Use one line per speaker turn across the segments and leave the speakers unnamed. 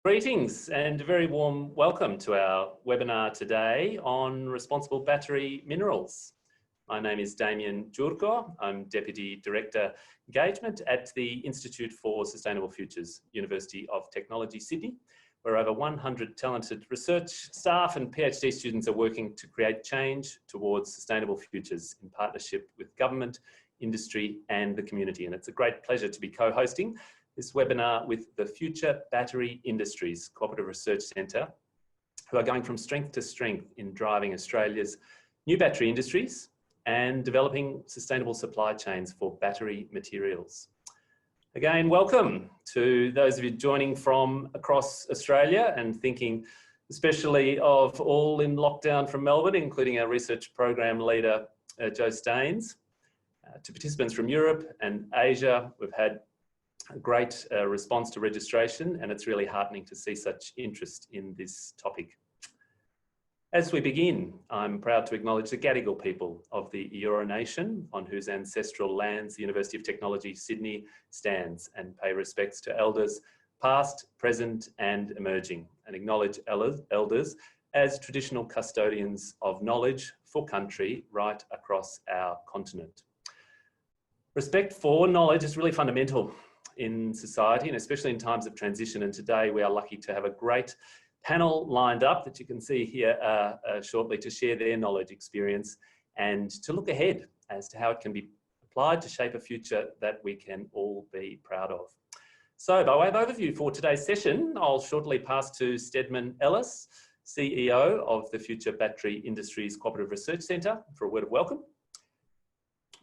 Greetings and a very warm welcome to our webinar today on responsible battery minerals. My name is Damien Giurco. I'm Deputy Director Engagement at the Institute for Sustainable Futures, University of Technology, Sydney, where over 100 talented research staff and PhD students are working to create change towards sustainable futures in partnership with government, industry and the community. And it's a great pleasure to be co-hosting this webinar with the Future Battery Industries Cooperative Research Centre, who are going from strength to strength in driving Australia's new battery industries and developing sustainable supply chains for battery materials. Again, welcome to those of you joining from across Australia and thinking especially of all in lockdown from Melbourne, including our research program leader, Joe Staines. To participants from Europe and Asia, we've had a great response to registration, and it's really heartening to see such interest in this topic. As we begin, I'm proud to acknowledge the Gadigal people of the Eora Nation, on whose ancestral lands the University of Technology Sydney stands, and pay respects to elders past, present and emerging, and acknowledge elders as traditional custodians of knowledge for country right across our continent. Respect for knowledge is really fundamental in society, and especially in times of transition. And today we are lucky to have a great panel lined up that you can see here shortly to share their knowledge, experience, and to look ahead as to how it can be applied to shape a future that we can all be proud of. So by way of overview for today's session, I'll shortly pass to Stedman Ellis, CEO of the Future Battery Industries Cooperative Research Centre, for a word of welcome.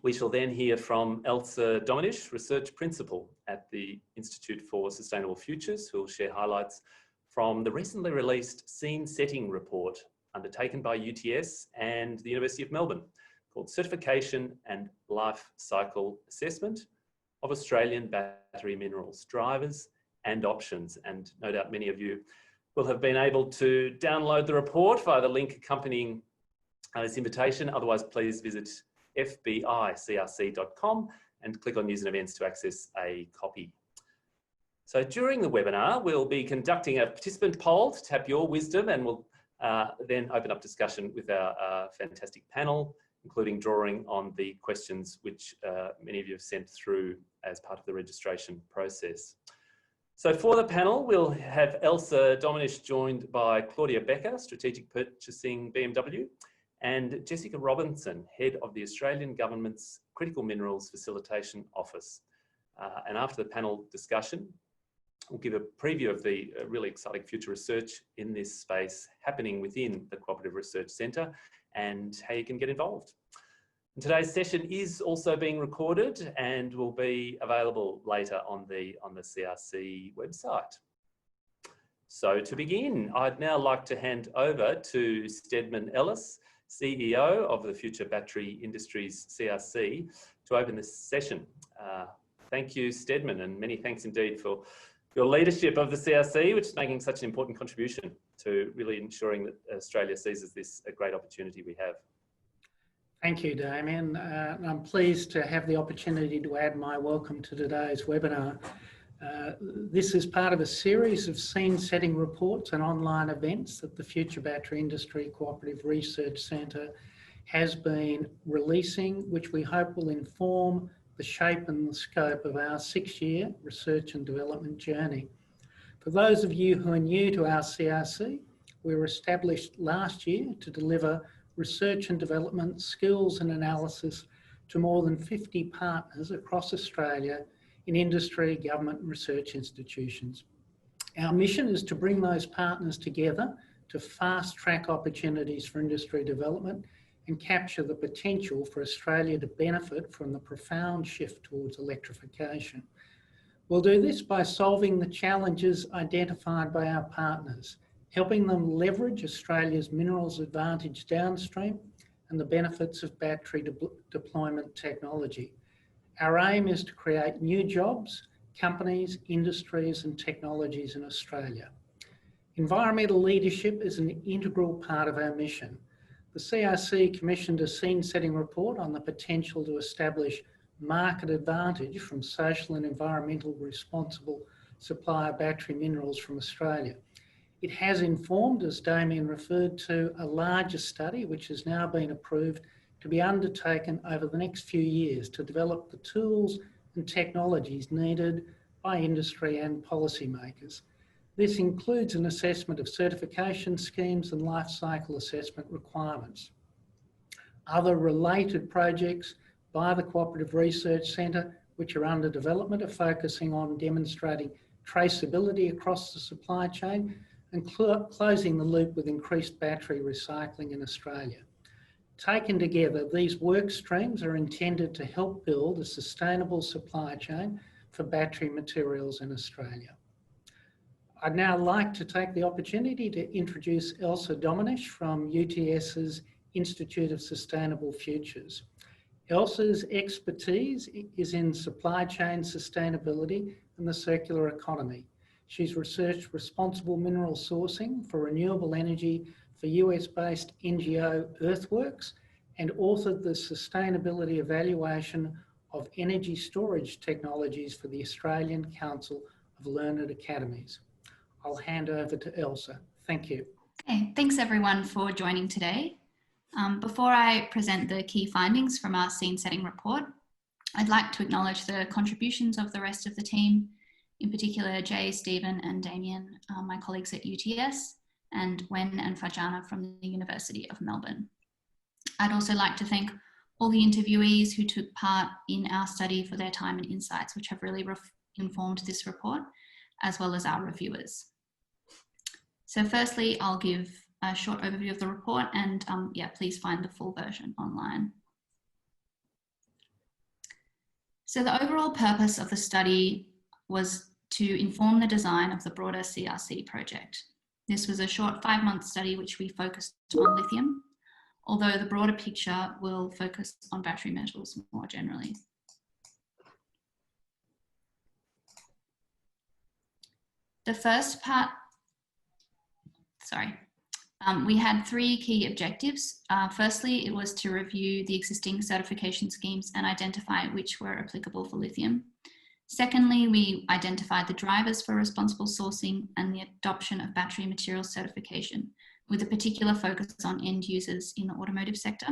We shall then hear from Elsa Dominish, Research Principal at the Institute for Sustainable Futures, who will share highlights from the recently released Scene Setting report undertaken by UTS and the University of Melbourne, called Certification and Life Cycle Assessment of Australian Battery Minerals, Drivers and Options. And no doubt many of you will have been able to download the report via the link accompanying this invitation. Otherwise, please visit FBICRC.com and click on News and Events to access a copy. So during the webinar, we'll be conducting a participant poll to tap your wisdom, and we'll then open up discussion with our fantastic panel, including drawing on the questions which many of you have sent through as part of the registration process. So for the panel, we'll have Elsa Dominish joined by Claudia Becker, Strategic Purchasing BMW, and Jessica Robinson, Head of the Australian Government's Critical Minerals Facilitation Office. And after the panel discussion, we'll give a preview of the really exciting future research in this space happening within the Cooperative Research Centre and how you can get involved. And today's session is also being recorded and will be available later on the CRC website. So to begin, I'd now like to hand over to Stedman Ellis, CEO of the Future Battery Industries CRC, to open this session. Thank you, Stedman, and many thanks indeed for your leadership of the CRC, which is making such an important contribution to really ensuring that Australia sees this a great opportunity we have.
Thank you, Damien. I'm pleased to have the opportunity to add my welcome to today's webinar. This is part of a series of scene-setting reports and online events that the Future Battery Industry Cooperative Research Centre has been releasing, which we hope will inform the shape and the scope of our 6-year research and development journey. For those of you who are new to our CRC, we were established last year to deliver research and development, skills and analysis to more than 50 partners across Australia in industry, government and research institutions. Our mission is to bring those partners together to fast-track opportunities for industry development and capture the potential for Australia to benefit from the profound shift towards electrification. We'll do this by solving the challenges identified by our partners, helping them leverage Australia's minerals advantage downstream and the benefits of battery deployment technology. Our aim is to create new jobs, companies, industries and technologies in Australia. Environmental leadership is an integral part of our mission. The CRC commissioned a scene-setting report on the potential to establish market advantage from social and environmental responsible Supplier battery minerals from Australia. It has informed, as Damien referred to, a larger study which has now been approved to be undertaken over the next few years to develop the tools and technologies needed by industry and policymakers. This includes an assessment of certification schemes and life cycle assessment requirements. Other related projects by the Cooperative Research Centre, which are under development, are focusing on demonstrating traceability across the supply chain and closing the loop with increased battery recycling in Australia. Taken together, these work streams are intended to help build a sustainable supply chain for battery materials in Australia. I'd now like to take the opportunity to introduce Elsa Dominish from UTS's Institute of Sustainable Futures. Elsa's expertise is in supply chain sustainability and the circular economy. She's researched responsible mineral sourcing for renewable energy for US-based NGO Earthworks and authored the sustainability evaluation of energy storage technologies for the Australian Council of Learned Academies. I'll hand over to Elsa. Thank you.
Okay, thanks everyone for joining today. Before I present the key findings from our scene setting report, I'd like to acknowledge the contributions of the rest of the team, in particular Jay, Stephen and Damien, my colleagues at UTS, and Wen and Fajana from the University of Melbourne. I'd also like to thank all the interviewees who took part in our study for their time and insights, which have really informed this report, as well as our reviewers. So firstly, I'll give a short overview of the report and please find the full version online. So the overall purpose of the study was to inform the design of the broader CRC project. This was a short 5-month study which we focused on lithium, although the broader picture will focus on battery metals more generally. The first part, we had 3 key objectives. Firstly, it was to review the existing certification schemes and identify which were applicable for lithium. Secondly, we identified the drivers for responsible sourcing and the adoption of battery materials certification, with a particular focus on end users in the automotive sector.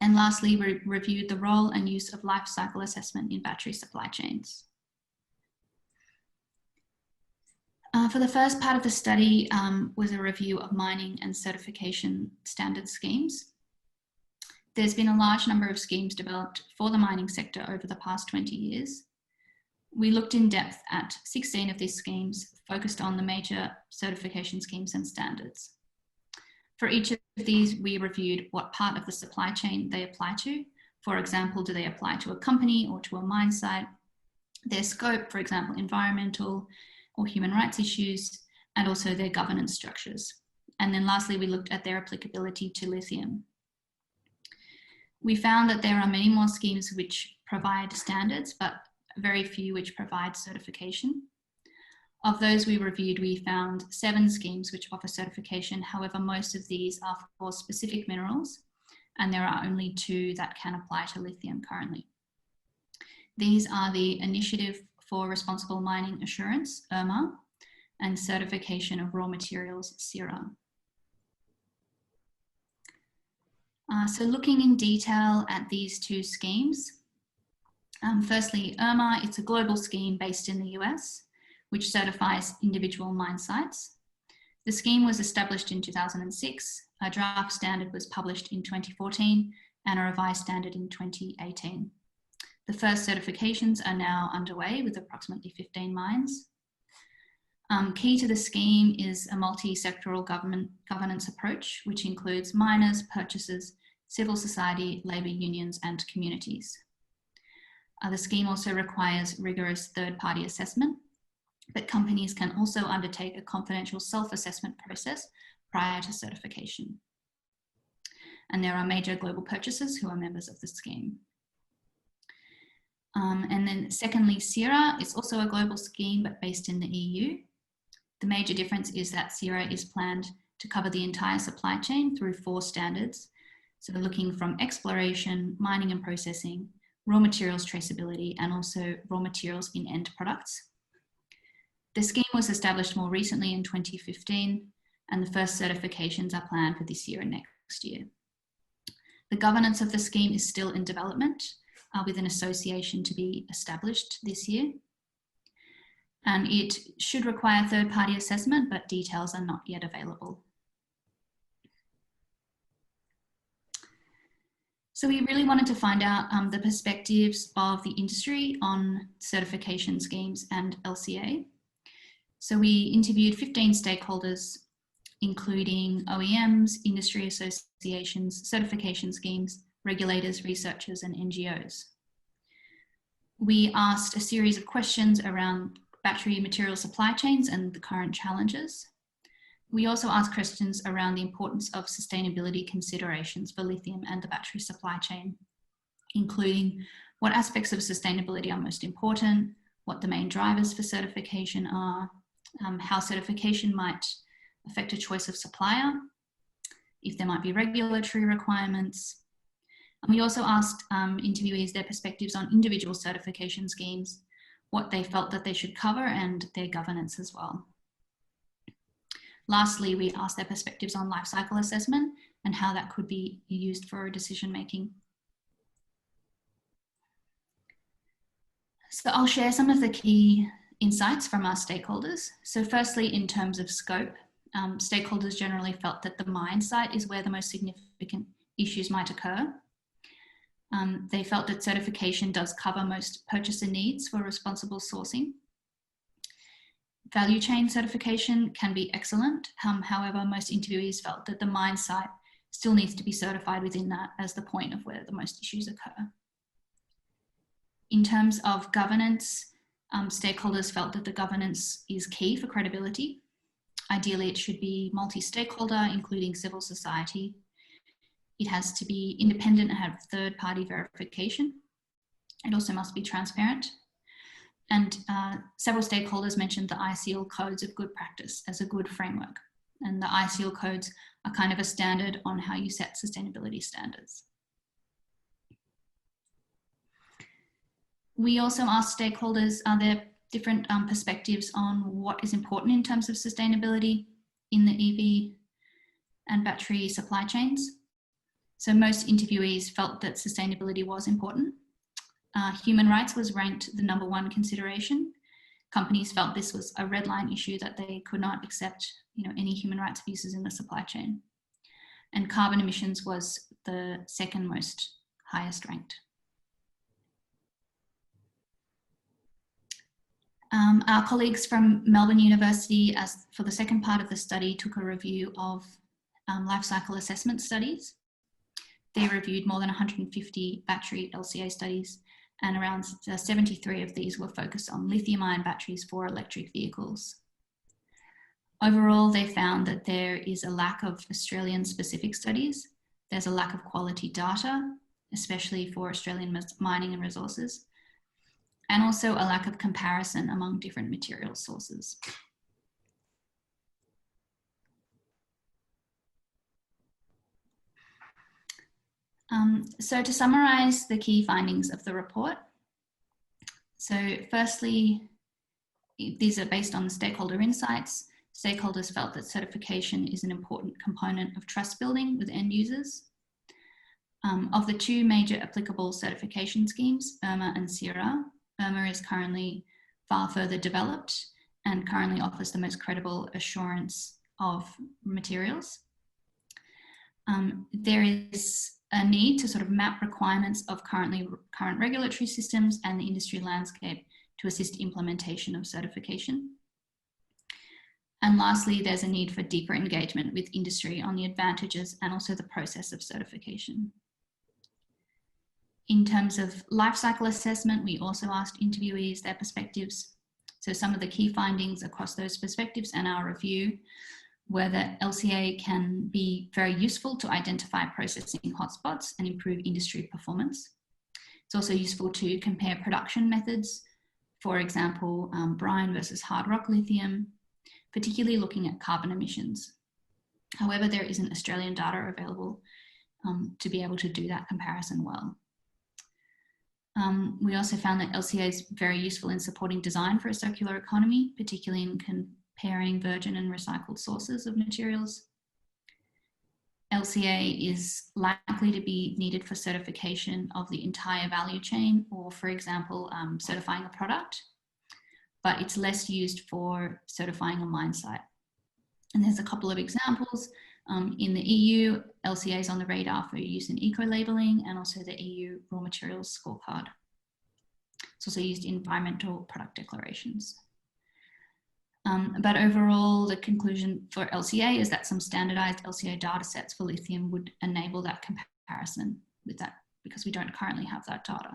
And lastly, we reviewed the role and use of life cycle assessment in battery supply chains. For the first part of the study was a review of mining and certification standard schemes. There's been a large number of schemes developed for the mining sector over the past 20 years. We looked in depth at 16 of these schemes, focused on the major certification schemes and standards. For each of these, we reviewed what part of the supply chain they apply to. For example, do they apply to a company or to a mine site? Their scope, for example, environmental or human rights issues, and also their governance structures. And then lastly, we looked at their applicability to lithium. We found that there are many more schemes which provide standards, but very few which provide certification. Of those we reviewed, we found 7 schemes which offer certification. However, most of these are for specific minerals, and there are only 2 that can apply to lithium currently. These are the Initiative for Responsible Mining Assurance, IRMA, and Certification of Raw Materials, CIRA. So looking in detail at these 2 schemes, firstly, IRMA, it's a global scheme based in the US, which certifies individual mine sites. The scheme was established in 2006, a draft standard was published in 2014, and a revised standard in 2018. The first certifications are now underway with approximately 15 mines. Key to the scheme is a multi-sectoral governance approach, which includes miners, purchasers, civil society, labour unions, and communities. The scheme also requires rigorous third-party assessment, but companies can also undertake a confidential self-assessment process prior to certification. And there are major global purchasers who are members of the scheme. And then secondly, CIRA is also a global scheme, but based in the EU. The major difference is that CIRA is planned to cover the entire supply chain through 4 standards. So looking from exploration, mining and processing, raw materials traceability, and also raw materials in end products. The scheme was established more recently in 2015, and the first certifications are planned for this year and next year. The governance of the scheme is still in development, with an association to be established this year. And it should require third-party assessment, but details are not yet available. So we really wanted to find out the perspectives of the industry on certification schemes and LCA. So we interviewed 15 stakeholders, including OEMs, industry associations, certification schemes, regulators, researchers, and NGOs. We asked a series of questions around battery material supply chains and the current challenges. We also asked questions around the importance of sustainability considerations for lithium and the battery supply chain, including what aspects of sustainability are most important, what the main drivers for certification are, how certification might affect a choice of supplier, if there might be regulatory requirements. And we also asked interviewees their perspectives on individual certification schemes, what they felt that they should cover, and their governance as well. Lastly, we asked their perspectives on life cycle assessment and how that could be used for decision making. So I'll share some of the key insights from our stakeholders. So firstly, in terms of scope, stakeholders generally felt that the mine site is where the most significant issues might occur. They felt that certification does cover most purchaser needs for responsible sourcing. Value chain certification can be excellent. However, most interviewees felt that the mine site still needs to be certified within that as the point of where the most issues occur. In terms of governance, stakeholders felt that the governance is key for credibility. Ideally, it should be multi-stakeholder, including civil society. It has to be independent and have third-party verification. It also must be transparent. And several stakeholders mentioned the ICL codes of good practice as a good framework. And the ICL codes are kind of a standard on how you set sustainability standards. We also asked stakeholders, are there different perspectives on what is important in terms of sustainability in the EV and battery supply chains? So most interviewees felt that sustainability was important. Human rights was ranked the #1 consideration. Companies felt this was a red line issue, that they could not accept any human rights abuses in the supply chain. And carbon emissions was the second most highest ranked. Our colleagues from Melbourne University, for the second part of the study, took a review of life cycle assessment studies. They reviewed more than 150 battery LCA studies, and around 73 of these were focused on lithium-ion batteries for electric vehicles. Overall, they found that there is a lack of Australian-specific studies. There's a lack of quality data, especially for Australian mining and resources, and also a lack of comparison among different material sources. So to summarize the key findings of the report. So firstly, these are based on stakeholder insights. Stakeholders felt that certification is an important component of trust building with end users. Of the two major applicable certification schemes, IRMA and CIRA, IRMA is currently far further developed and currently offers the most credible assurance of materials. There is a need to sort of map requirements of current regulatory systems and the industry landscape to assist implementation of certification. And lastly, there's a need for deeper engagement with industry on the advantages and also the process of certification. In terms of life cycle assessment, we also asked interviewees their perspectives. So some of the key findings across those perspectives and our review were that LCA can be very useful to identify processing hotspots and improve industry performance. It's also useful to compare production methods, for example, brine versus hard rock lithium, particularly looking at carbon emissions. However, there isn't Australian data available to be able to do that comparison well. We also found that LCA is very useful in supporting design for a circular economy, particularly in comparing virgin and recycled sources of materials. LCA is likely to be needed for certification of the entire value chain, or for example, certifying a product, but it's less used for certifying a mine site. And there's a couple of examples. In the EU, LCA is on the radar for use in eco-labelling and also the EU raw materials scorecard. It's also used in environmental product declarations. But overall, the conclusion for LCA is that some standardized LCA data sets for lithium would enable that comparison with that, because we don't currently have that data.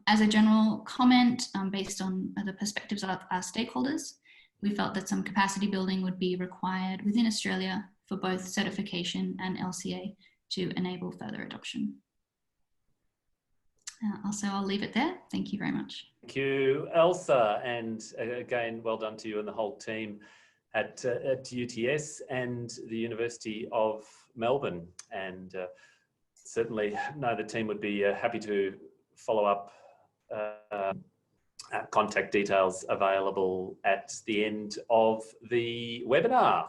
As a general comment, based on the perspectives of our stakeholders, we felt that some capacity building would be required within Australia for both certification and LCA to enable further adoption. Also, I'll leave it there. Thank you very much.
Thank you, Elsa, and again, well done to you and the whole team at UTS and the University of Melbourne. And certainly know the team would be happy to follow up. Contact details available at the end of the webinar.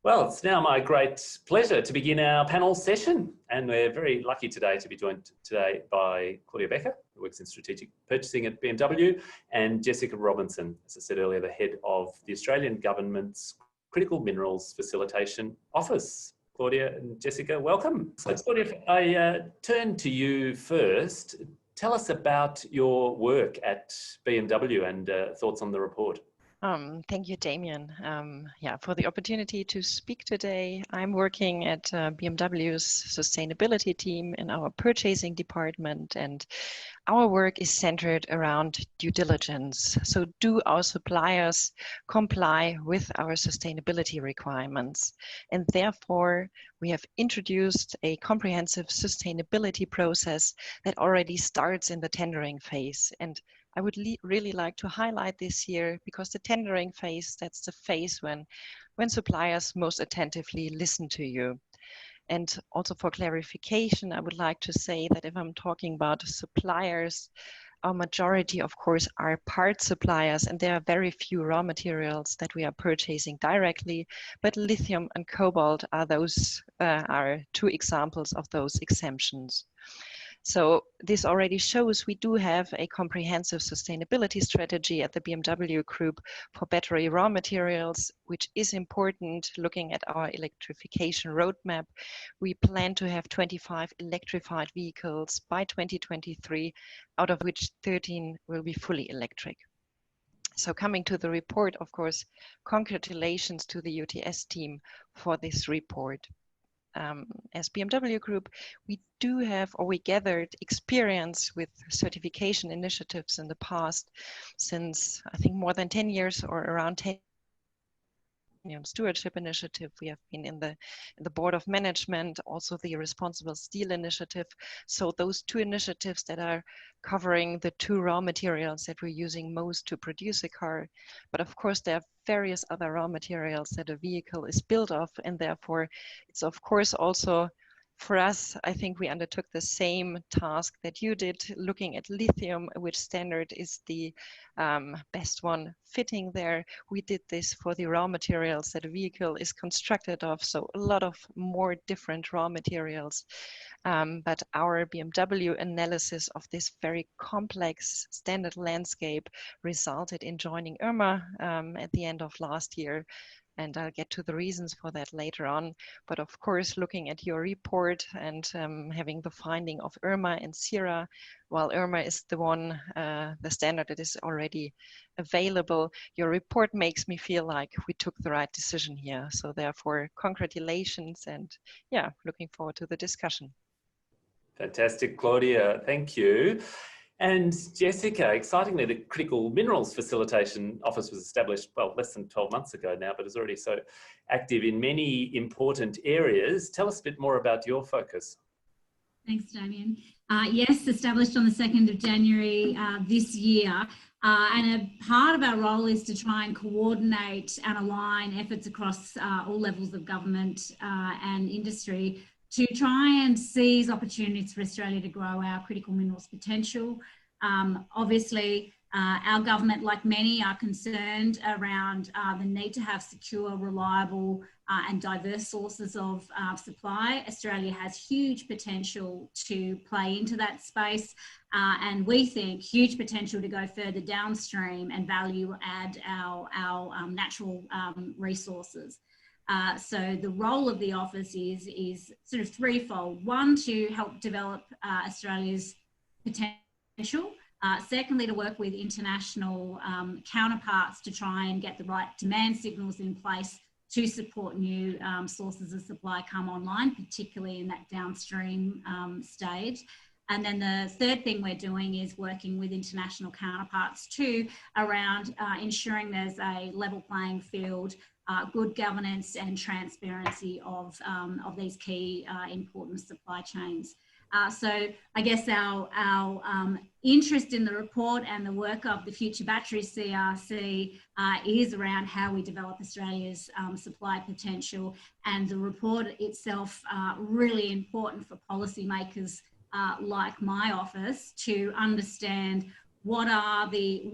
Well, it's now my great pleasure to begin our panel session, and we're very lucky today to be joined today by Claudia Becker, who works in strategic purchasing at BMW, and Jessica Robinson, as I said earlier, the head of the Australian Government's Critical Minerals Facilitation Office. Claudia and Jessica, welcome. So Claudia, if I turn to you first, tell us about your work at BMW and thoughts on the report.
Thank you, Damien. For the opportunity to speak today. I'm working at BMW's sustainability team in our purchasing department, and our work is centered around due diligence. So do our suppliers comply with our sustainability requirements? And therefore, we have introduced a comprehensive sustainability process that already starts in the tendering phase. And I would really like to highlight this here, because the tendering phase, that's the phase when suppliers most attentively listen to you. And also for clarification, I would like to say that if I'm talking about suppliers, our majority, of course, are part suppliers, and there are very few raw materials that we are purchasing directly, but lithium and cobalt are two examples of those exemptions. So this already shows we do have a comprehensive sustainability strategy at the BMW Group for battery raw materials, which is important looking at our electrification roadmap. We plan to have 25 electrified vehicles by 2023, out of which 13 will be fully electric. So coming to the report, of course, congratulations to the UTS team for this report. As BMW Group, we gathered experience with certification initiatives in the past, since I think more than 10 years, or around 10 stewardship initiative. We have been in the board of management, also the responsible steel initiative. So those two initiatives that are covering the two raw materials that we're using most to produce a car. But of course, there are various other raw materials that a vehicle is built of, and therefore it's of course also for us, I think we undertook the same task that you did, looking at lithium, which standard is the best one fitting there. We did this for the raw materials that a vehicle is constructed of, so a lot of more different raw materials. But our BMW analysis of this very complex standard landscape resulted in joining IRMA at the end of last year. And I'll get to the reasons for that later on. But of course, looking at your report and having the finding of IRMA and CIRA, while IRMA is the standard that is already available, your report makes me feel like we took the right decision here. So therefore, congratulations, and yeah, looking forward to the discussion.
Fantastic, Claudia, thank you. And Jessica, excitingly, the Critical Minerals Facilitation Office was established, well, less than 12 months ago now, but is already so active in many important areas. Tell us a bit more about your focus.
Thanks, Damien. Yes, established on the 2nd of January this year. And a part of our role is to try and coordinate and align efforts across all levels of government and industry to try and seize opportunities for Australia to grow our critical minerals potential. Obviously, our government, like many, are concerned around the need to have secure, reliable and diverse sources of supply. Australia has huge potential to play into that space, and we think huge potential to go further downstream and value add our natural resources. So the role of the office is sort of threefold. One, to help develop Australia's potential. Secondly, to work with international counterparts to try and get the right demand signals in place to support new sources of supply come online, particularly in that downstream stage. And then the third thing we're doing is working with international counterparts too around ensuring there's a level playing field, good governance and transparency of these key important supply chains. So I guess our interest in the report and the work of the Future Battery CRC is around how we develop Australia's supply potential, and the report itself really important for policymakers like my office to understand what are the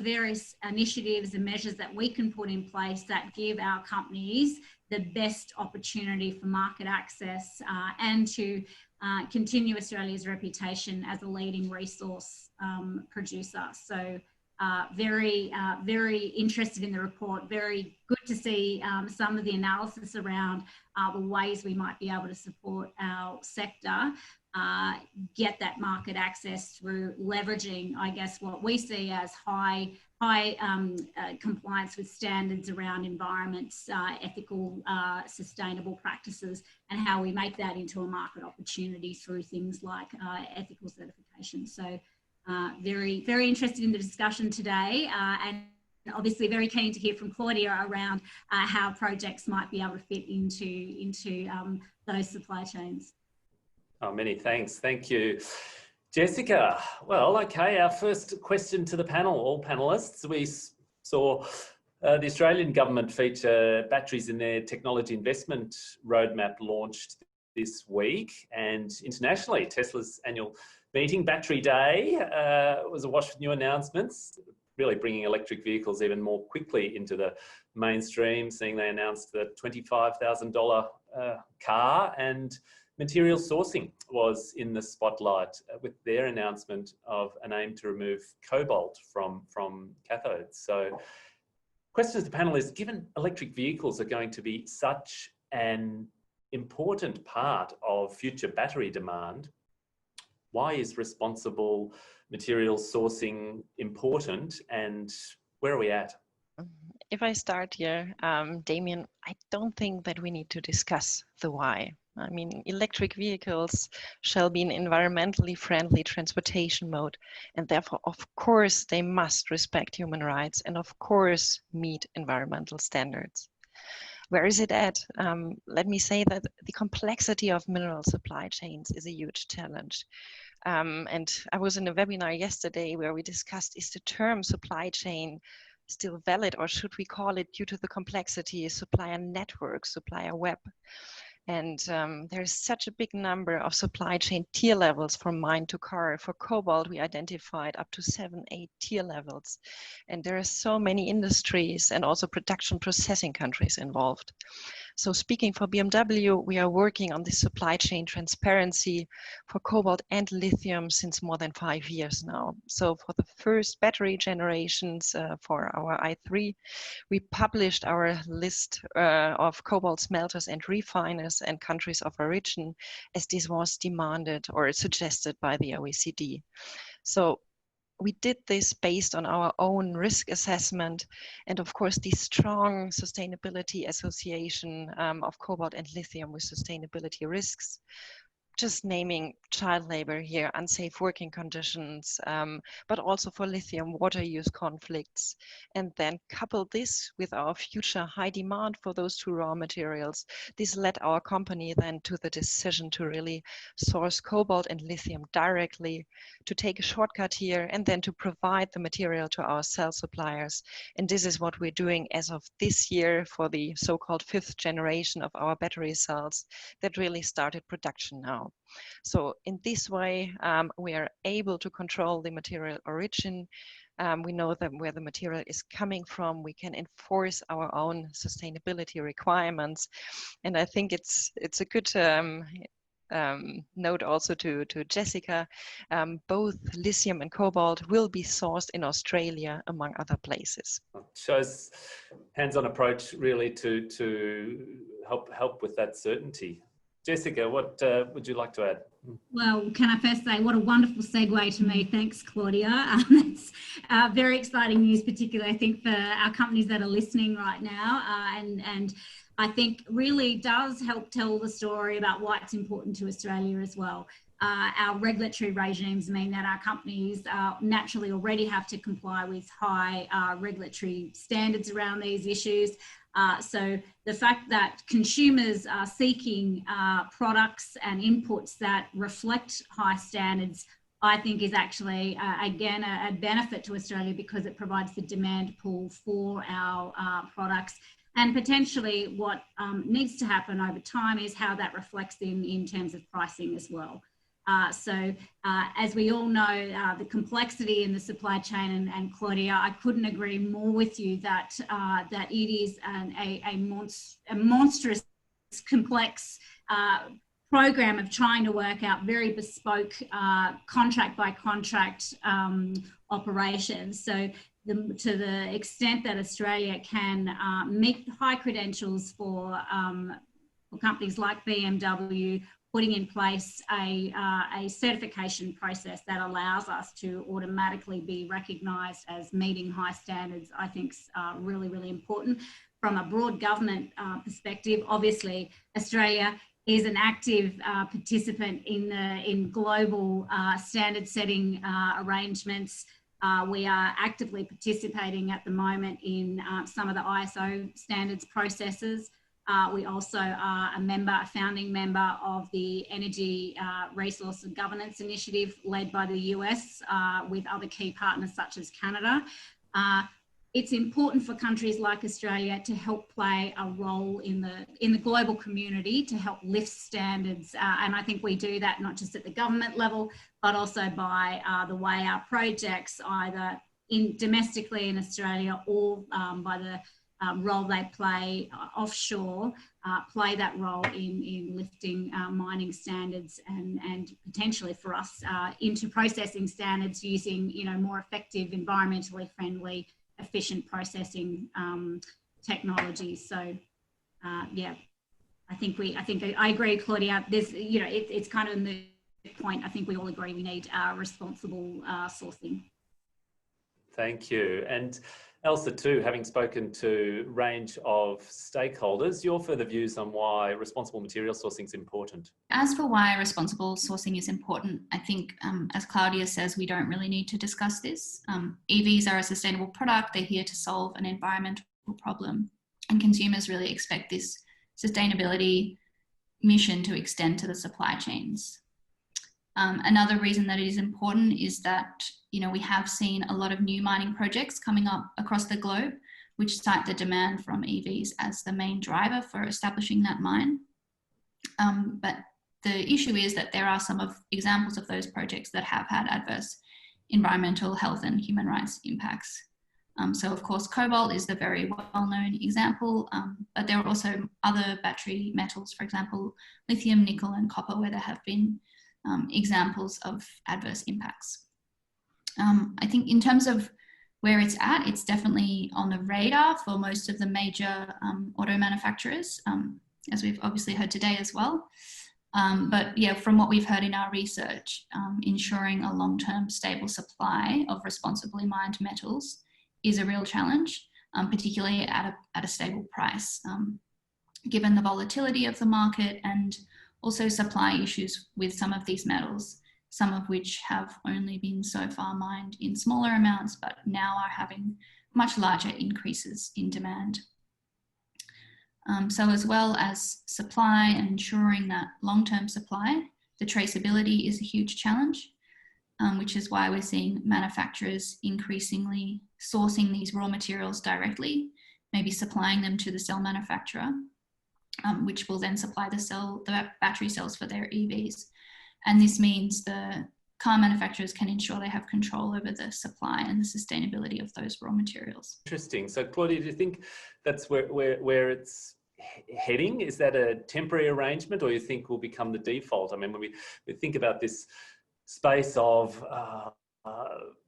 various initiatives and measures that we can put in place that give our companies the best opportunity for market access and to continue Australia's reputation as a leading resource producer. So very interested in the report. Very good to see some of the analysis around the ways we might be able to support our sector get that market access through leveraging, I guess, what we see as high compliance with standards around environments, ethical, sustainable practices, and how we make that into a market opportunity through things like ethical certification. So very interested in the discussion today, and obviously very keen to hear from Claudia around how projects might be able to fit into those supply chains.
Oh, many thanks. Thank you, Jessica. Well, okay, our first question to the panel, all panellists. We saw the Australian government feature batteries in their technology investment roadmap launched this week, and internationally, Tesla's annual meeting, Battery Day, was awash with new announcements, really bringing electric vehicles even more quickly into the mainstream, seeing they announced the $25,000 car, and material sourcing was in the spotlight with their announcement of an aim to remove cobalt from cathodes. So question to the panel is, given electric vehicles are going to be such an important part of future battery demand, why is responsible material sourcing important, and where are we at?
If I start here, Damien, I don't think that we need to discuss the why. I mean, electric vehicles shall be an environmentally friendly transportation mode, and therefore, of course, they must respect human rights and, of course, meet environmental standards. Where is it at? Let me say that the complexity of mineral supply chains is a huge challenge. And I was in a webinar yesterday where we discussed, is the term supply chain still valid, or should we call it, due to the complexity, supplier network, supplier web? And there's such a big number of supply chain tier levels from mine to car. For cobalt, we identified up to 7-8 tier levels. And there are so many industries and also production processing countries involved. So speaking for BMW, we are working on this supply chain transparency for cobalt and lithium since more than 5 years now. So for the first battery generations for our i3, we published our list of cobalt smelters and refiners and countries of origin, as this was demanded or suggested by the OECD. So we did this based on our own risk assessment and, of course, the strong sustainability association of cobalt and lithium with sustainability risks. just naming child labor here, unsafe working conditions, but also for lithium water use conflicts, and then couple this with our future high demand for those two raw materials. This led our company then to the decision to really source cobalt and lithium directly, to take a shortcut here, and then to provide the material to our cell suppliers. And this is what we're doing as of this year for the so-called 5th generation of our battery cells that really started production now. So in this way, we are able to control the material origin. We know that where the material is coming from, we can enforce our own sustainability requirements. And I think it's a good note also to Jessica. Both lithium and cobalt will be sourced in Australia, among other places.
Shows hands-on approach really to help with that certainty. Jessica, what would you like to add?
Well, can I first say what a wonderful segue to me. Thanks, Claudia. It's very exciting news, particularly I think for our companies that are listening right now, and I think really does help tell the story about why it's important to Australia as well. Our regulatory regimes mean that our companies naturally already have to comply with high regulatory standards around these issues. So the fact that consumers are seeking products and inputs that reflect high standards, I think is actually, again, a benefit to Australia because it provides the demand pool for our products. And potentially what needs to happen over time is how that reflects in terms of pricing as well. So as we all know, the complexity in the supply chain, and Claudia, I couldn't agree more with you that that it is a monstrous, complex program of trying to work out very bespoke contract by contract operations. So to the extent that Australia can meet high credentials for companies like BMW, putting in place a certification process that allows us to automatically be recognised as meeting high standards, I think is really, really important. From a broad government perspective, obviously, Australia is an active participant in global standard setting arrangements. We are actively participating at the moment in some of the ISO standards processes. We also are a founding member of the Energy Resource and Governance Initiative led by the US with other key partners such as Canada. It's important for countries like Australia to help play a role in the global community to help lift standards. And I think we do that not just at the government level, but also by the way our projects either domestically in Australia or by the role they play offshore, play that role in lifting mining standards and potentially for us into processing standards using more effective, environmentally friendly, efficient processing technologies. So yeah, I agree, Claudia. There's it's kind of a moot point. I think we all agree we need responsible sourcing.
Thank you. And Elsa, too, having spoken to a range of stakeholders, your further views on why responsible material sourcing is important?
As for why responsible sourcing is important, I think, as Claudia says, we don't really need to discuss this. EVs are a sustainable product. They're here to solve an environmental problem. And consumers really expect this sustainability mission to extend to the supply chains. Another reason that it is important is that we have seen a lot of new mining projects coming up across the globe, which cite the demand from EVs as the main driver for establishing that mine. But the issue is that there are some examples of those projects that have had adverse environmental, health, and human rights impacts. So of course, cobalt is the very well-known example, but there are also other battery metals, for example, lithium, nickel, and copper, where there have been examples of adverse impacts. I think in terms of where it's at, it's definitely on the radar for most of the major auto manufacturers, as we've obviously heard today as well. But yeah, from what we've heard in our research, ensuring a long-term stable supply of responsibly mined metals is a real challenge, particularly at a stable price, given the volatility of the market and also supply issues with some of these metals, some of which have only been so far mined in smaller amounts, but now are having much larger increases in demand. So as well as supply and ensuring that long-term supply, the traceability is a huge challenge, which is why we're seeing manufacturers increasingly sourcing these raw materials directly, maybe supplying them to the cell manufacturer, which will then supply the battery cells for their EVs. And this means the car manufacturers can ensure they have control over the supply and the sustainability of those raw materials.
Interesting. So Claudia, do you think that's where it's heading? Is that a temporary arrangement, or you think will become the default? I mean, when we think about this space of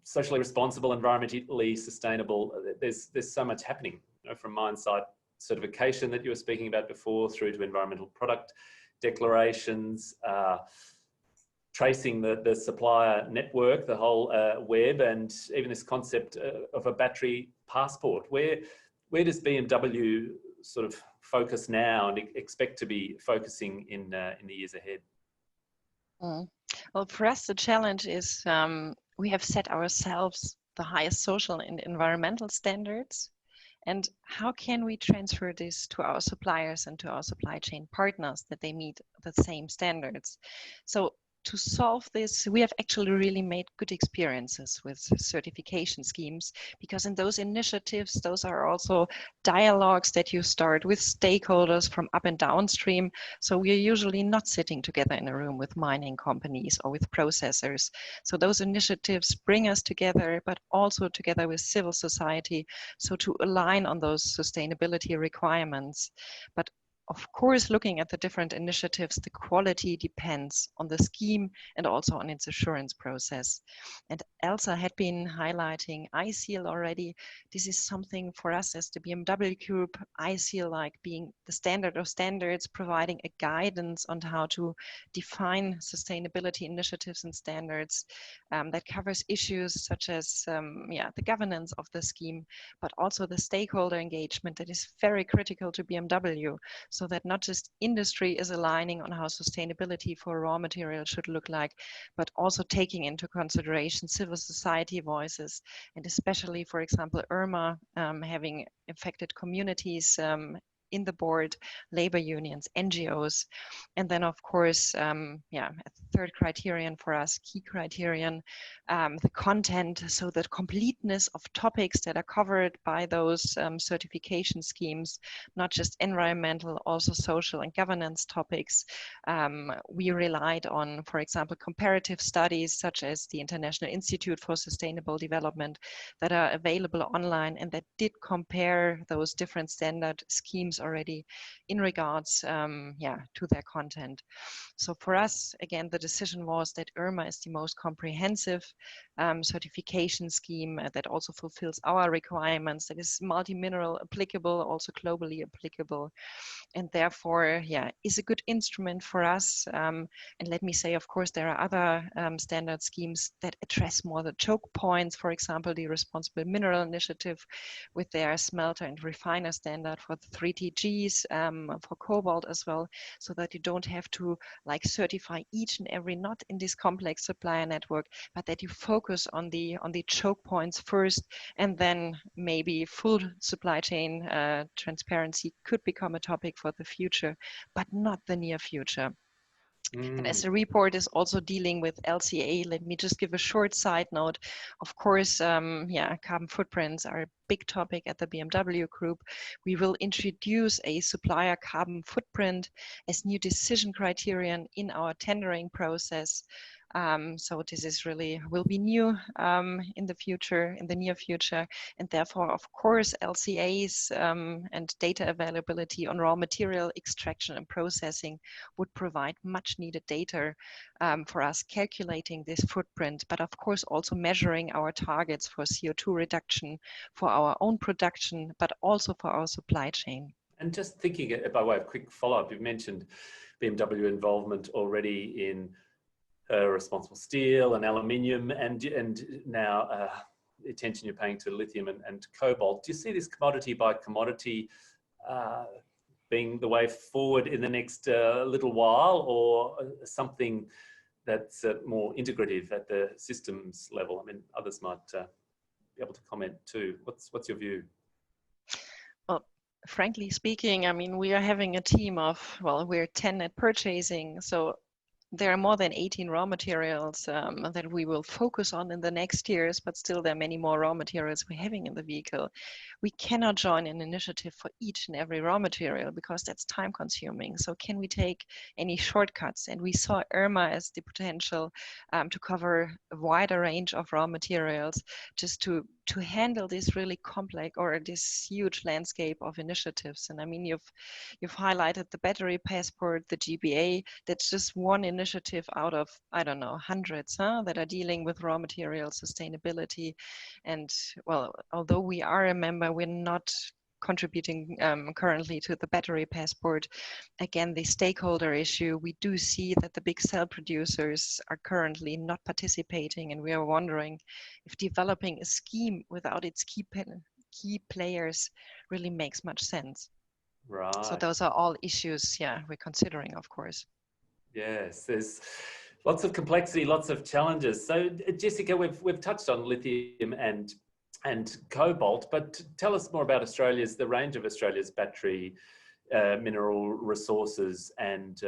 socially responsible, environmentally sustainable, there's so much happening, you know, from mine site certification that you were speaking about before, through to environmental product declarations, tracing the supplier network, the whole web, and even this concept of a battery passport. Where does BMW sort of focus now and expect to be focusing in the years ahead?
Well, for us, the challenge is we have set ourselves the highest social and environmental standards. And how can we transfer this to our suppliers and to our supply chain partners, that they meet the same standards? So to solve this, we have actually really made good experiences with certification schemes, because in those initiatives, those are also dialogues that you start with stakeholders from up and downstream. So we are usually not sitting together in a room with mining companies or with processors. So those initiatives bring us together, but also together with civil society, so to align on those sustainability requirements. But of course, looking at the different initiatives, the quality depends on the scheme and also on its assurance process. And Elsa had been highlighting ISEAL already. This is something for us as the BMW Group, ISEAL like being the standard of standards, providing a guidance on how to define sustainability initiatives and standards that covers issues such as the governance of the scheme, but also the stakeholder engagement that is very critical to BMW. So that not just industry is aligning on how sustainability for raw materials should look like, but also taking into consideration civil society voices, and especially, for example, IRMA having affected communities in the board, labor unions, NGOs. And then, of course, a third criterion for us, key criterion, the content, so the completeness of topics that are covered by those certification schemes, not just environmental, also social and governance topics. We relied on, for example, comparative studies such as the International Institute for Sustainable Development that are available online and that did compare those different standard schemes already in regards to their content. So for us, again, the decision was that IRMA is the most comprehensive certification scheme that also fulfills our requirements, that is multi-mineral applicable, also globally applicable, and therefore, is a good instrument for us. And let me say, of course, there are other standard schemes that address more the choke points, for example, the Responsible Mineral Initiative with their smelter and refiner standard for the 3TGs, for cobalt as well, so that you don't have to like certify each and every knot in this complex supplier network, but that you focus on the choke points first, and then maybe full supply chain transparency could become a topic for the future, but not the near future. And as the report is also dealing with LCA, let me just give a short side note. Of course, carbon footprints are a big topic at the BMW Group. We will introduce a supplier carbon footprint as new decision criterion in our tendering process. So this is really will be new in the near future, and therefore, of course, LCAs and data availability on raw material extraction and processing would provide much needed data for us calculating this footprint, but of course also measuring our targets for CO2 reduction for our own production, but also for our supply chain.
And just thinking by way of quick follow-up, you've mentioned BMW involvement already in responsible steel and aluminium, and now attention you're paying to lithium and cobalt. Do you see this commodity by commodity being the way forward in the next little while, or something that's more integrative at the systems level? I mean, others might be able to comment too. What's your view?
Well, frankly speaking, I mean, we are having a team of, well, we're 10 at purchasing, so there are more than 18 raw materials that we will focus on in the next years, but still there are many more raw materials we're having in the vehicle. We cannot join an initiative for each and every raw material because that's time consuming. So can we take any shortcuts? And we saw IRMA as the potential to cover a wider range of raw materials, just to handle this really complex or this huge landscape of initiatives. And I mean, you've highlighted the battery passport, the GBA. That's just one initiative out of, I don't know, hundreds that are dealing with raw material sustainability. And well, although we are a member, we're not contributing currently to the battery passport. Again, the stakeholder issue, we do see that the big cell producers are currently not participating, and we are wondering if developing a scheme without its key players really makes much sense.
Right.
So those are all issues, yeah, we're considering, of course.
Yes, there's lots of complexity, lots of challenges. So Jessica, we've touched on lithium and cobalt, but tell us more about the range of Australia's battery mineral resources, and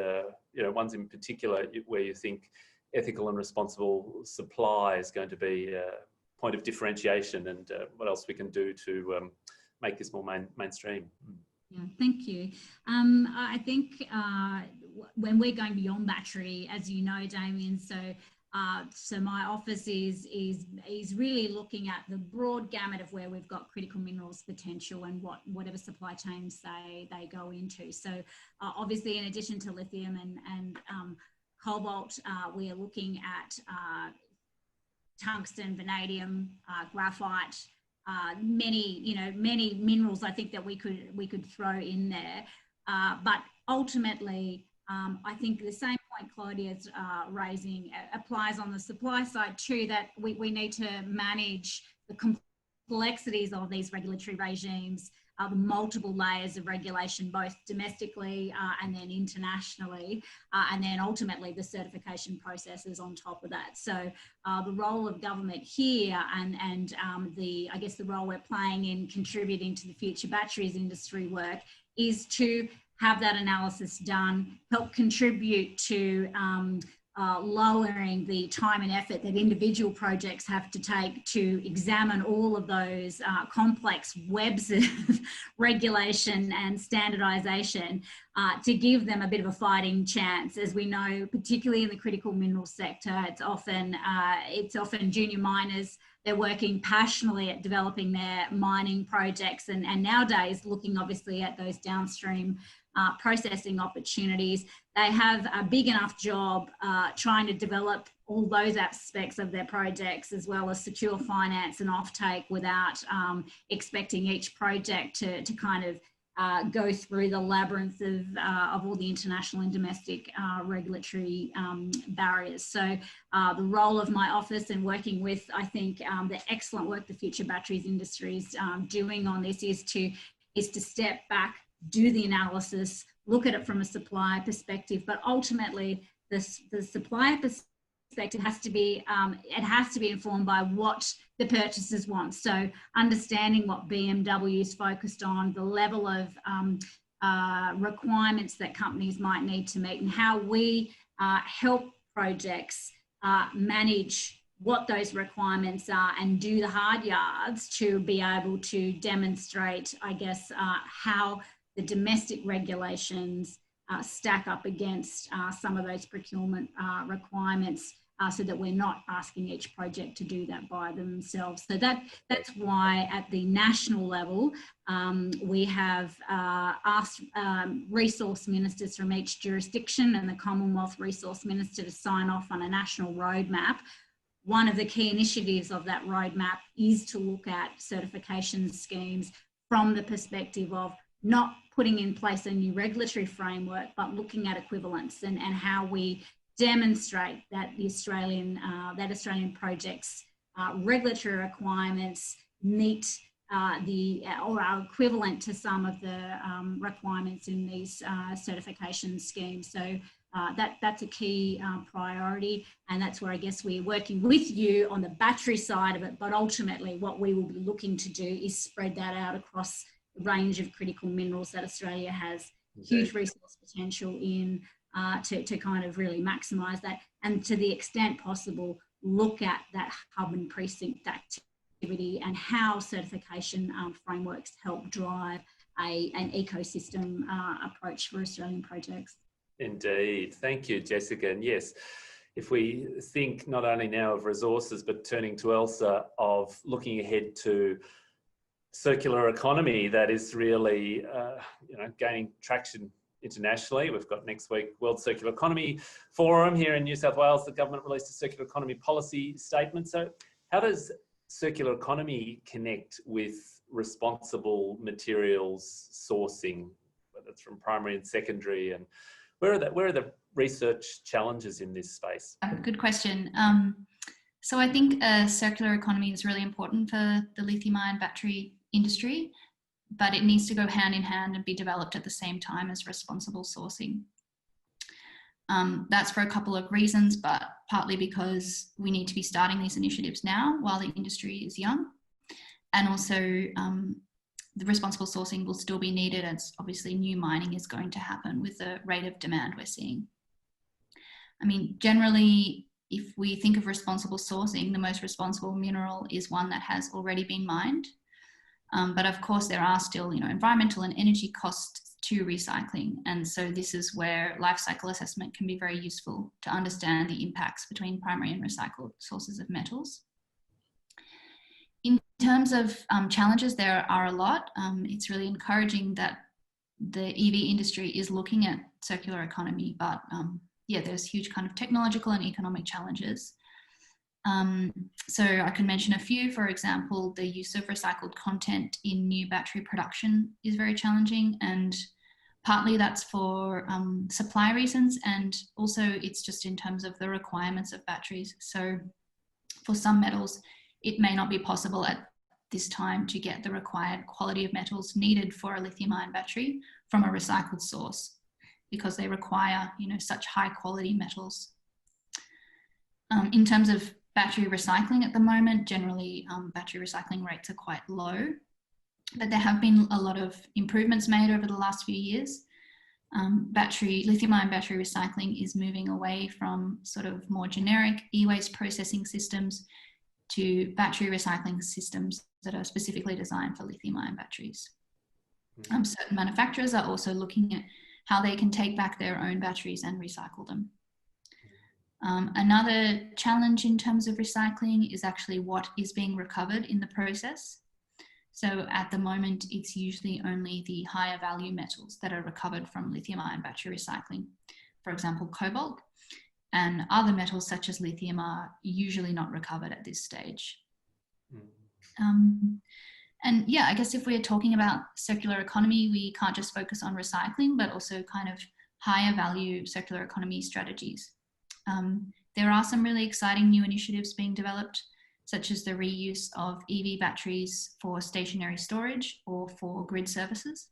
ones in particular where you think ethical and responsible supply is going to be a point of differentiation, and what else we can do to make this more mainstream.
Yeah, thank you. I think when we're going beyond battery, as you know, Damien, so my office is really looking at the broad gamut of where we've got critical minerals potential and whatever supply chains they go into. So obviously, in addition to lithium and cobalt, we are looking at tungsten, vanadium, graphite. Many minerals I think that we could throw in there, but ultimately I think the same point Claudia's raising applies on the supply side too, that we need to manage the complexities of these regulatory regimes, the multiple layers of regulation, both domestically and then internationally, and then ultimately the certification processes on top of that. So the role of government here and I guess the role we're playing in contributing to the future batteries industry work is to have that analysis done, help contribute to lowering the time and effort that individual projects have to take to examine all of those complex webs of regulation and standardization, to give them a bit of a fighting chance. As we know, particularly in the critical minerals sector, it's often junior miners. They're working passionately at developing their mining projects, and nowadays looking obviously at those downstream processing opportunities. They have a big enough job trying to develop all those aspects of their projects, as well as secure finance and offtake, without expecting each project to kind of go through the labyrinth of all the international and domestic regulatory barriers. So the role of my office and working with, I think, the excellent work the future batteries industry is doing on this is to step back, do the analysis, look at it from a supplier perspective, but ultimately the supplier perspective has to be informed by what the purchasers want. So understanding what BMW is focused on, the level of requirements that companies might need to meet, and how we help projects manage what those requirements are and do the hard yards to be able to demonstrate, I guess, how the domestic regulations stack up against some of those procurement requirements, so that we're not asking each project to do that by themselves. So that's why at the national level, we have asked resource ministers from each jurisdiction and the Commonwealth Resource Minister to sign off on a national roadmap. One of the key initiatives of that roadmap is to look at certification schemes from the perspective of not putting in place a new regulatory framework, but looking at equivalence and how we demonstrate that the Australian projects' regulatory requirements meet or are equivalent to some of the requirements in these certification schemes. So that's a key priority, and that's where I guess we're working with you on the battery side of it, but ultimately what we will be looking to do is spread that out across the range of critical minerals that Australia has huge resource potential in, to kind of really maximise that, and to the extent possible look at that hub and precinct activity and how certification frameworks help drive an ecosystem approach for Australian projects.
Indeed. Thank you, Jessica. And yes, if we think not only now of resources, but turning to Elsa, of looking ahead to circular economy that is really gaining traction internationally. We've got next week World Circular Economy Forum here in New South Wales. The government released a circular economy policy statement. So how does circular economy connect with responsible materials sourcing, whether it's from primary and secondary, and where are the research challenges in this space?
Good question. So I think circular economy is really important for the lithium-ion battery industry, but it needs to go hand in hand and be developed at the same time as responsible sourcing. That's for a couple of reasons, but partly because we need to be starting these initiatives now while the industry is young. And also the responsible sourcing will still be needed as obviously new mining is going to happen with the rate of demand we're seeing. I mean, generally, if we think of responsible sourcing, the most responsible mineral is one that has already been mined. But of course, there are still, environmental and energy costs to recycling. And so this is where life cycle assessment can be very useful to understand the impacts between primary and recycled sources of metals. In terms of challenges, there are a lot. It's really encouraging that the EV industry is looking at circular economy, but there's huge kind of technological and economic challenges. So I can mention a few. For example, the use of recycled content in new battery production is very challenging, and partly that's for supply reasons, and also it's just in terms of the requirements of batteries. So for some metals, it may not be possible at this time to get the required quality of metals needed for a lithium-ion battery from a recycled source, because they require, such high quality metals. In terms of battery recycling at the moment, generally battery recycling rates are quite low, but there have been a lot of improvements made over the last few years. Lithium-ion battery recycling is moving away from sort of more generic e-waste processing systems to battery recycling systems that are specifically designed for lithium-ion batteries. Certain manufacturers are also looking at how they can take back their own batteries and recycle them. Another challenge in terms of recycling is actually what is being recovered in the process. So at the moment, it's usually only the higher value metals that are recovered from lithium-ion battery recycling. For example, cobalt, and other metals such as lithium are usually not recovered at this stage. And yeah, I guess if we're talking about circular economy, we can't just focus on recycling, but also kind of higher value circular economy strategies. There are some really exciting new initiatives being developed, such as the reuse of EV batteries for stationary storage or for grid services.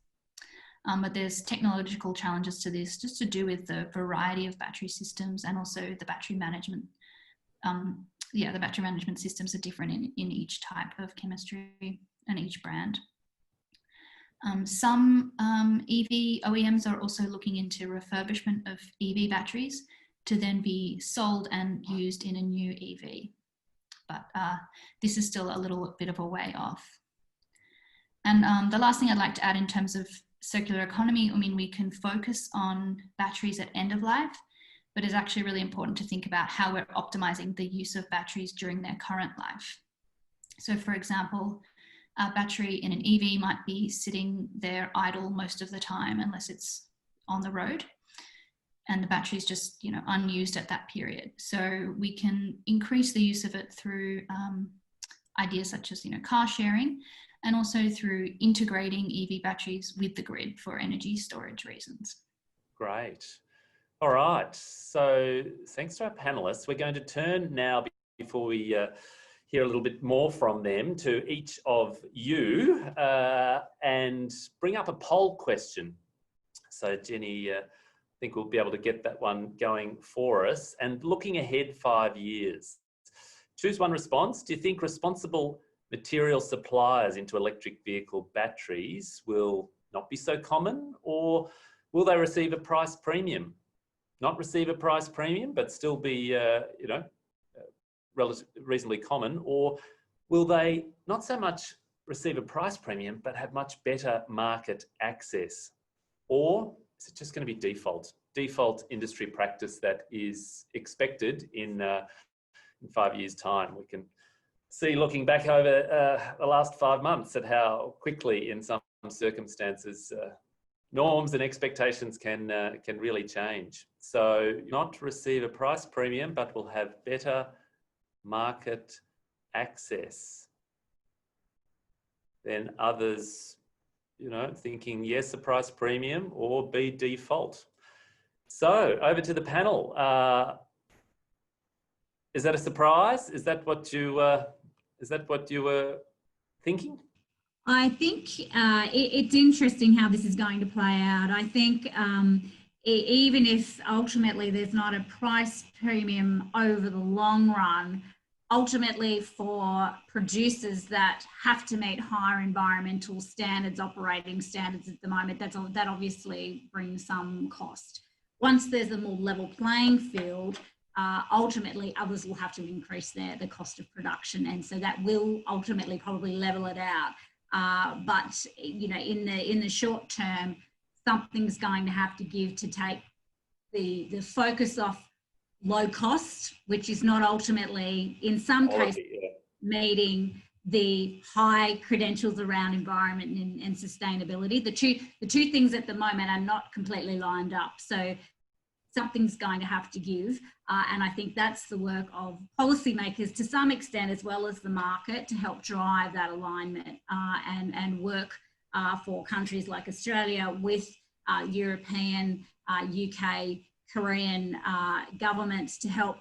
But there's technological challenges to this, just to do with the variety of battery systems and also the battery management. The battery management systems are different in each type of chemistry and each brand. Some EV OEMs are also looking into refurbishment of EV batteries to then be sold and used in a new EV. But this is still a little bit of a way off. And the last thing I'd like to add in terms of circular economy, I mean, we can focus on batteries at end of life, but it's actually really important to think about how we're optimizing the use of batteries during their current life. So for example, a battery in an EV might be sitting there idle most of the time unless it's on the road, and the battery is just unused at that period. So we can increase the use of it through ideas such as car sharing, and also through integrating EV batteries with the grid for energy storage reasons.
Great. All right. So thanks to our panelists. We're going to turn now, before we hear a little bit more from them, to each of you, and bring up a poll question. So Jenny, I think we'll be able to get that one going for us. And looking ahead 5 years, choose one response. Do you think responsible material suppliers into electric vehicle batteries will not be so common, or will they receive a price premium? Not receive a price premium, but still be, reasonably common, or will they not so much receive a price premium, but have much better market access? Or is it just going to be default industry practice that is expected in 5 years' time? We can see, looking back over the last 5 months, at how quickly in some circumstances norms and expectations can really change. So not receive a price premium, but will have better market access. Then others, thinking yes, a price premium, or B, default. So over to the panel. Is that a surprise? Is that what you were thinking?
I think it's interesting how this is going to play out. I think even if ultimately there's not a price premium over the long run, ultimately for producers that have to meet higher environmental standards, operating standards at the moment, that obviously brings some cost. Once there's a more level playing field, ultimately others will have to increase the cost of production, and so that will ultimately probably level it out. But in the short term, something's going to have to give to take the focus off low cost, which is not ultimately, in some cases, meeting the high credentials around environment and sustainability. The two things at the moment are not completely lined up. So something's going to have to give. And I think that's the work of policymakers to some extent, as well as the market, to help drive that alignment and work for countries like Australia with European, UK, Korean governments to help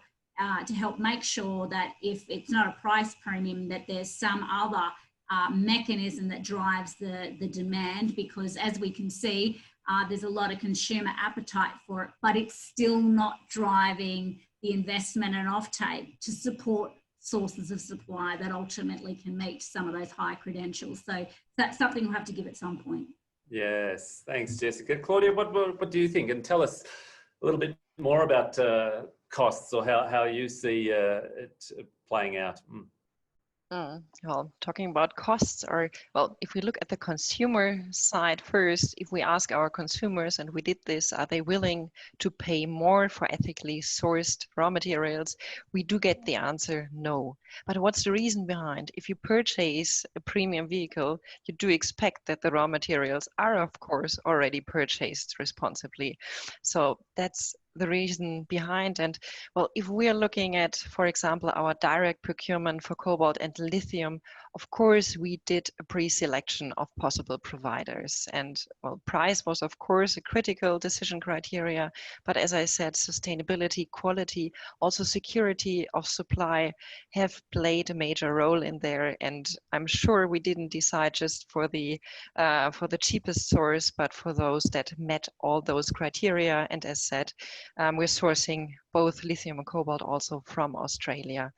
make sure that if it's not a price premium, that there's some other mechanism that drives the demand, because as we can see, there's a lot of consumer appetite for it, but it's still not driving the investment and offtake to support sources of supply that ultimately can meet some of those high credentials. So that's something we'll have to give at some point.
Yes, thanks, Jessica. Claudia, what do you think? And tell us a little bit more about costs, or how you see it playing out.
Well, talking about costs, if we look at the consumer side first, if we ask our consumers, and we did this, are they willing to pay more for ethically sourced raw materials? We do get the answer no. But what's the reason behind? If you purchase a premium vehicle, you do expect that the raw materials are, of course, already purchased responsibly. So that's the reason behind. And well, if we are looking at, for example, our direct procurement for cobalt and lithium, of course, we did a pre-selection of possible providers. And well, price was, of course, a critical decision criteria. But as I said, sustainability, quality, also security of supply have played a major role in there. And I'm sure we didn't decide just for the cheapest source, but for those that met all those criteria. And as said, we're sourcing both lithium and cobalt also from Australia.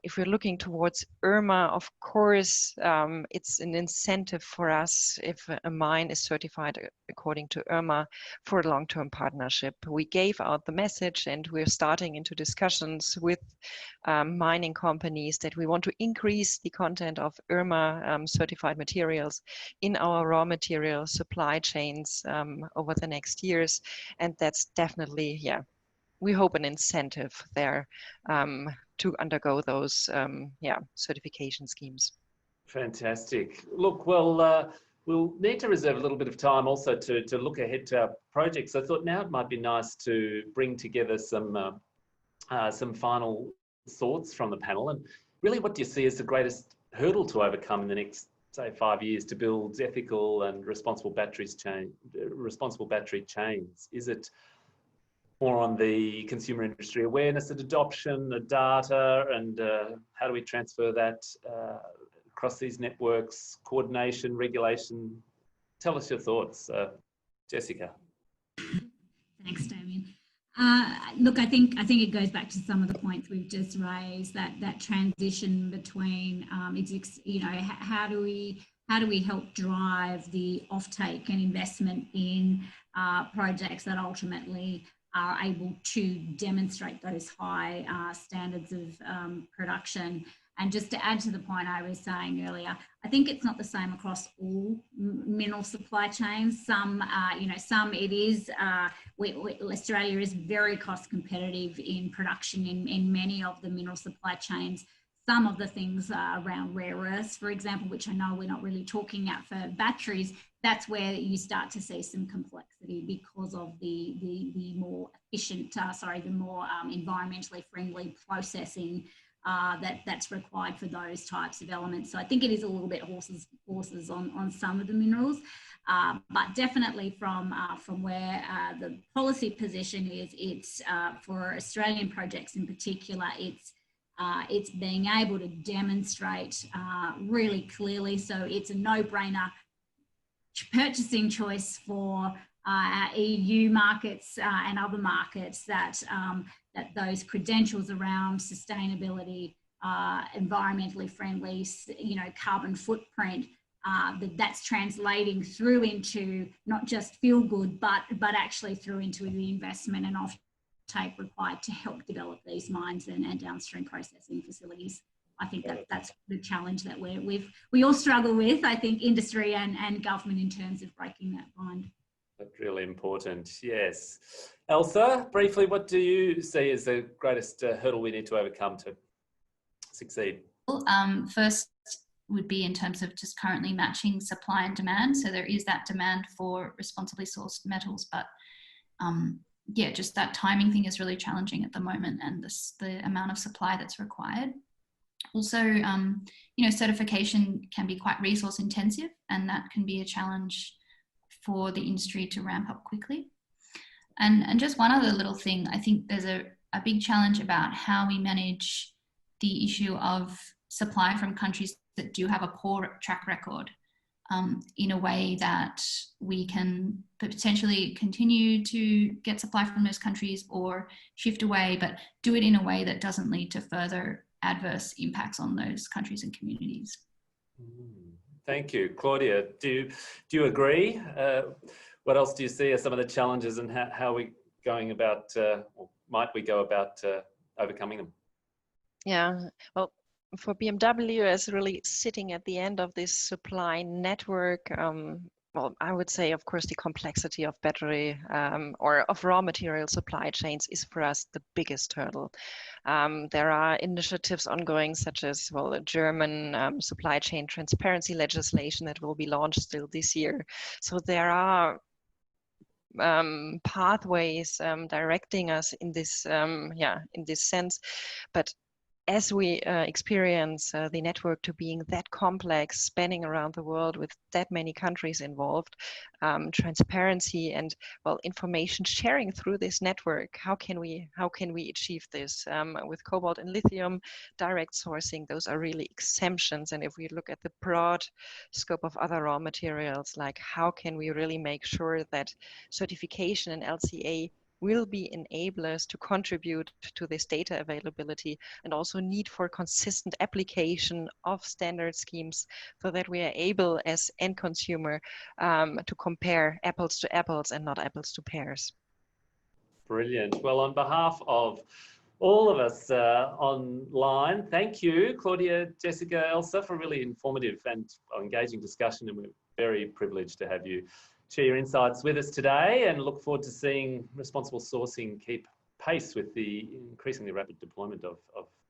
If we're looking towards IRMA, of course, it's an incentive for us if a mine is certified according to IRMA for a long-term partnership. We gave out the message, and we're starting into discussions with mining companies that we want to increase the content of IRMA certified materials in our raw material supply chains over the next years. And that's definitely, we hope an incentive there to undergo those certification schemes.
Fantastic. Look, well, we'll need to reserve a little bit of time also to look ahead to our projects. I thought now it might be nice to bring together some final thoughts from the panel. And really, what do you see as the greatest hurdle to overcome in the next, say, 5 years to build ethical and responsible battery chains? Is it more on the consumer industry awareness and adoption, the data, and how do we transfer that across these networks, coordination, regulation. Tell us your thoughts, Jessica.
Thanks, Damien. Look, I think it goes back to some of the points we've just raised. That transition between, how do we help drive the offtake and investment in projects that ultimately are able to demonstrate those high standards of production. And just to add to the point I was saying earlier, I think it's not the same across all mineral supply chains. Some it is, Australia is very cost competitive in production in many of the mineral supply chains. Some of the things around rare earths, for example, which I know we're not really talking about for batteries, that's where you start to see some complexity because of the more efficient, the more environmentally friendly processing that's required for those types of elements. So I think it is a little bit horses on some of the minerals, but definitely from where the policy position is, it's for Australian projects in particular, it's being able to demonstrate really clearly. So it's a no-brainer purchasing choice for EU markets and other markets that those credentials around sustainability, environmentally friendly, carbon footprint, that's translating through into not just feel good, but actually through into the investment and offtake required to help develop these mines and downstream processing facilities. I think that's the challenge that we all struggle with, I think, industry and government in terms of breaking that bind.
That's really important, yes. Elsa, briefly, what do you see as the greatest hurdle we need to overcome to succeed?
First would be in terms of just currently matching supply and demand. So there is that demand for responsibly sourced metals, but yeah, just that timing thing is really challenging at the moment, and the amount of supply that's required. Also, certification can be quite resource intensive, and that can be a challenge for the industry to ramp up quickly. And just one other little thing, I think there's a big challenge about how we manage the issue of supply from countries that do have a poor track record, in a way that we can potentially continue to get supply from those countries or shift away, but do it in a way that doesn't lead to further adverse impacts on those countries and communities.
Thank you. Claudia, do you agree? What else do you see as some of the challenges, and how are we going about, or might we go about overcoming them?
Yeah, well, for BMW as really sitting at the end of this supply network, well, I would say, of course, the complexity of battery or of raw material supply chains is for us the biggest hurdle. There are initiatives ongoing, such as, well, the German supply chain transparency legislation that will be launched still this year. So there are pathways directing us in this, in this sense, but as we experience the network to being that complex, spanning around the world with that many countries involved, transparency and, well, information sharing through this network, how can we achieve this? With cobalt and lithium, direct sourcing, those are really exemptions. And if we look at the broad scope of other raw materials, like how can we really make sure that certification and LCA will be enablers to contribute to this data availability, and also need for consistent application of standard schemes so that we are able as end consumer to compare apples to apples and not apples to pears.
Brilliant. Well, on behalf of all of us online, thank you, Claudia, Jessica, Elsa, for a really informative and engaging discussion, and we're very privileged to have you share your insights with us today, and look forward to seeing responsible sourcing keep pace with the increasingly rapid deployment of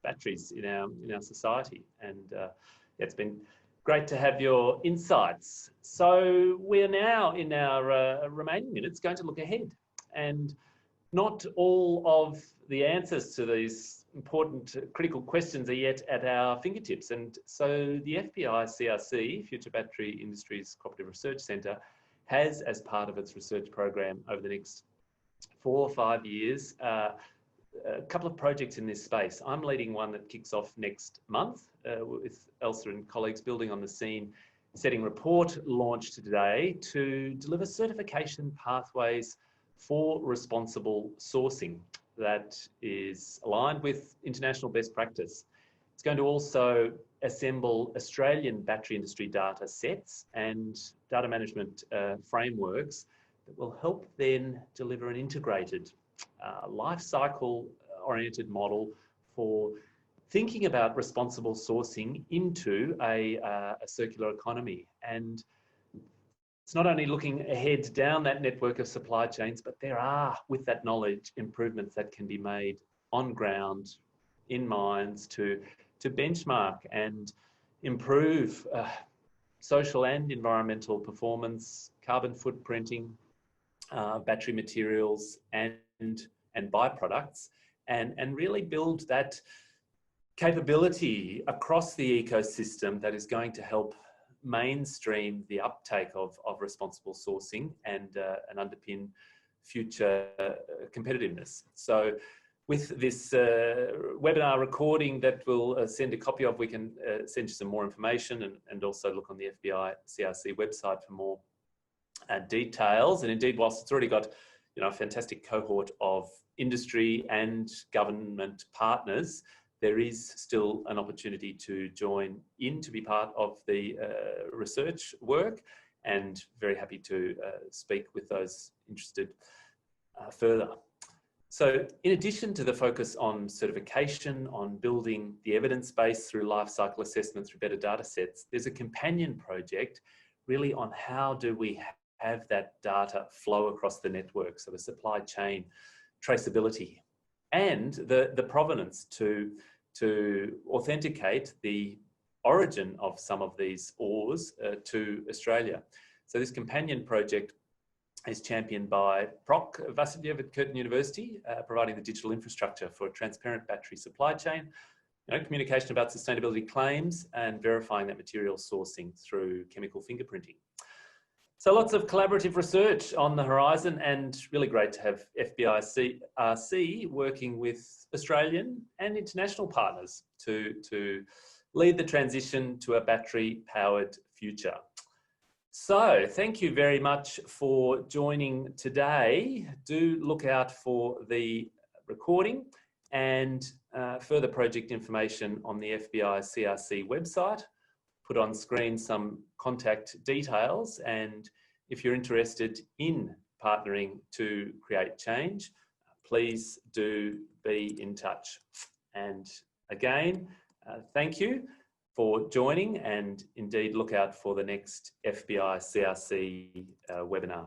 batteries in our society. And it's been great to have your insights. So we're now, in our remaining minutes, going to look ahead, and not all of the answers to these important critical questions are yet at our fingertips. And so the FBICRC, Future Battery Industries Cooperative Research Centre, has, as part of its research program over the next 4 or 5 years, a couple of projects in this space. I'm leading one that kicks off next month with Elsa and colleagues, building on the scene setting report launched today to deliver certification pathways for responsible sourcing that is aligned with international best practice. It's going to also assemble Australian battery industry data sets and data management frameworks that will help then deliver an integrated life cycle oriented model for thinking about responsible sourcing into a circular economy. And it's not only looking ahead down that network of supply chains, but there are, with that knowledge, improvements that can be made on ground, in mines, to benchmark and improve social and environmental performance, carbon footprinting, battery materials and byproducts, and really build that capability across the ecosystem that is going to help mainstream the uptake of responsible sourcing and underpin future competitiveness. So with this webinar recording that we'll send a copy of, we can send you some more information and also look on the FBICRC website for more details. And indeed, whilst it's already got a fantastic cohort of industry and government partners, there is still an opportunity to join in to be part of the research work, and very happy to speak with those interested further. So in addition to the focus on certification, on building the evidence base through life cycle assessment, through better data sets, there's a companion project really on how do we have that data flow across the network, so the supply chain traceability and the provenance to authenticate the origin of some of these ores to Australia. So this companion project is championed by Proc Vasiljev at Curtin University, providing the digital infrastructure for a transparent battery supply chain, communication about sustainability claims and verifying that material sourcing through chemical fingerprinting. So lots of collaborative research on the horizon, and really great to have FBICRC working with Australian and international partners to lead the transition to a battery-powered future. So thank you very much for joining today. Do look out for the recording and further project information on the FBICRC website. Put on screen some contact details, and if you're interested in partnering to create change, please do be in touch. And again, thank you for joining, and indeed look out for the next FBICRC webinar.